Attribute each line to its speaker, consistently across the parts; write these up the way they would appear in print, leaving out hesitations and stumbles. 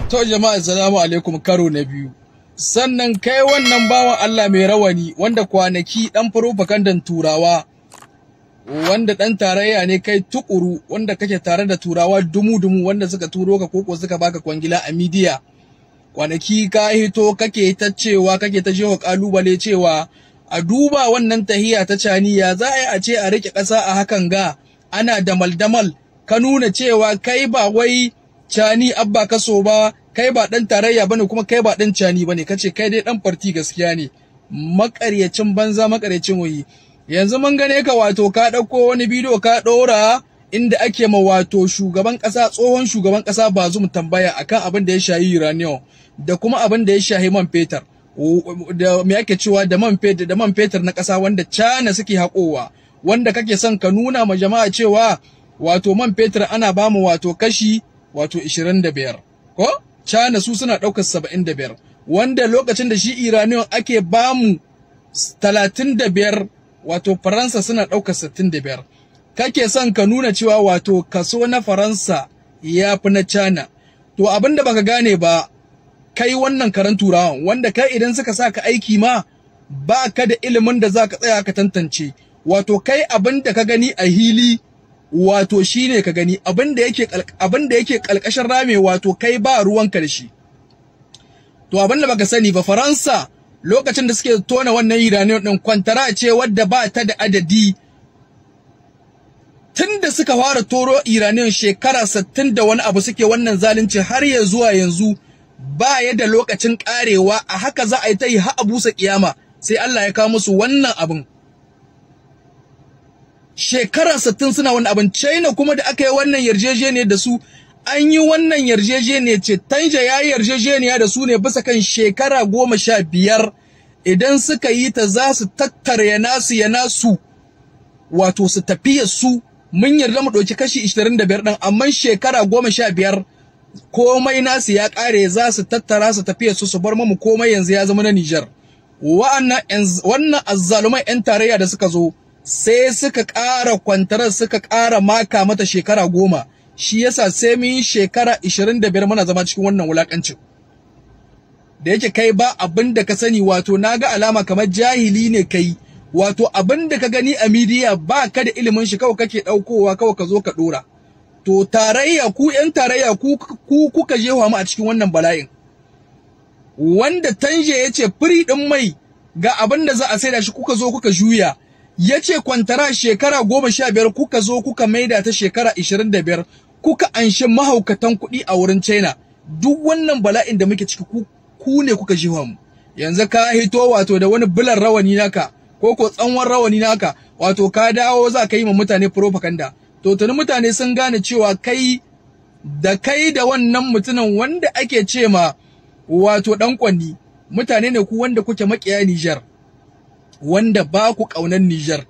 Speaker 1: To jama'a assalamu alaikum karo na biyu. Sannan kai wannan bawan Allah mai rawani wanda kwanaki dan propagandan turawa wanda dan tarayya ne kai tukuru wanda kake tare da turawa dumu-dumu wanda suka turo ka koko suka baka kwangila a media. Kwanaki ka hito kake ta cewa kake ta jewa kalubale cewa a duba wannan tahiya ta caniya za a ce a rike ƙasa a hakan ga ana damal-damal ka nuna cewa kai ba wai cani abba kaso ba kai ba dan tarayya bane kuma kai ba dan cani bane kace kai dai dan farti gaskiya ne makaryacin banza makaryacin wayi yanzu mun gane ka wato ka dauko wani bidiyo ka dora inda ake ma wato shugaban kasa tsohon shugaban kasa Bazum tambaya akan abin da ya shayi uranium da kuma abin da ya shayi man fetur da me ake cewa da man fetur na kasa wanda China suke hakowa wanda kake son ka nuna ma jama'a cewa wato man fetur ana bamu wato kashi wato 25 ko China su suna daukar 75 wanda lokacin da shi uranium ake bamu 35 wato Faransa suna daukar 65 kake son ka nuna cewa wato kaso na Faransa yafi na China to abinda baka gane ba kai wannan karan turawan wanda kai idan suka saka aiki ma baka da ilimin da zaka tsaya ka tantance wato kai abinda ka gani a hili wato shine ka gani abinda yake kalkashin rame wato kai ba ruwanka da shi to abinda baka sani ba Faransa lokacin da suke tona wannan uranium din kwantara ce wadda ba ta da adadi tunda suka fara toro uranium shekara 60 da wani abu suke wannan zalunci har ya zuwa yanzu ba ya da lokacin karewa a haka za a yi ta yi har abusa kiyama sai Allah ya kawo musu wannan abin shekara 60 suna wannan abin China kuma da aka yi wannan yarjejeniya da su an yi wannan yarjejeniya ce Tanja ya yi yarjejeniya da su ne bisa kan shekara 15 idan suka yi ta za su tattara ya nasu wato su tafiya su mun yarda mu ɗauki kashi 25 ɗin amma shekara 15 komai nasu ya ƙare za su tattara su tafiya su bar mu komai yanzu ya zama na Niger wannan azzalumai 'yan tarayya da suka zo sai suka ƙara kwantarar suka ƙara maka mata shekara 10 shi yasa sai mun yi shekara 25 muna zama cikin wannan wulakancin da yake kai ba abin da ka sani wato naga alama kamar jahili ne kai wato abin da ka gani a media ba ka da ilimin shi kawai kake daukowa kawai ka zo ka dora to tarayya ku yan tarayya ku kuka jewa mu a cikin wannan bala'in wanda Tanje yace firi din mai ga abin da za a saida shi kuka zo kuka juya yace kwantara shekara 15 kuka zo kuka maida ta shekara 25 kuka anshi mahaukatan kuɗi a wurin China duk wannan bala'in da muke ciki ku ne kuka jewa mu yanzu ka hito wato da wani bulan rawani naka ko tsanwan rawani naka wato ka dawo za ka yi ma mutane propaganda to tuni mutane sun gane cewa kai da wannan mutumin wanda ake ce ma wato dan kwanni mutane ne ku wanda kuke makiya Niger wanda ba ku kaunan Niger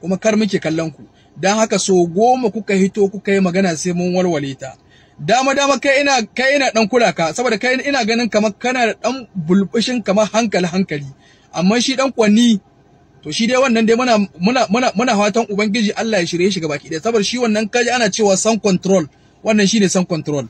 Speaker 1: kuma kar muke kallon ku dan haka so 10 kuka hito kuka yi magana sai mun walwale ta dama kai ina dan kula ka saboda kai ina ganin kamar kana da dan bulbushin kamar hankali amma shi dan kwanni to shi dai wannan dai muna fatan ubangiji Allah ya shirye shi gabaki ɗaya saboda shi wannan kaji ana cewa sun control wannan shine sun control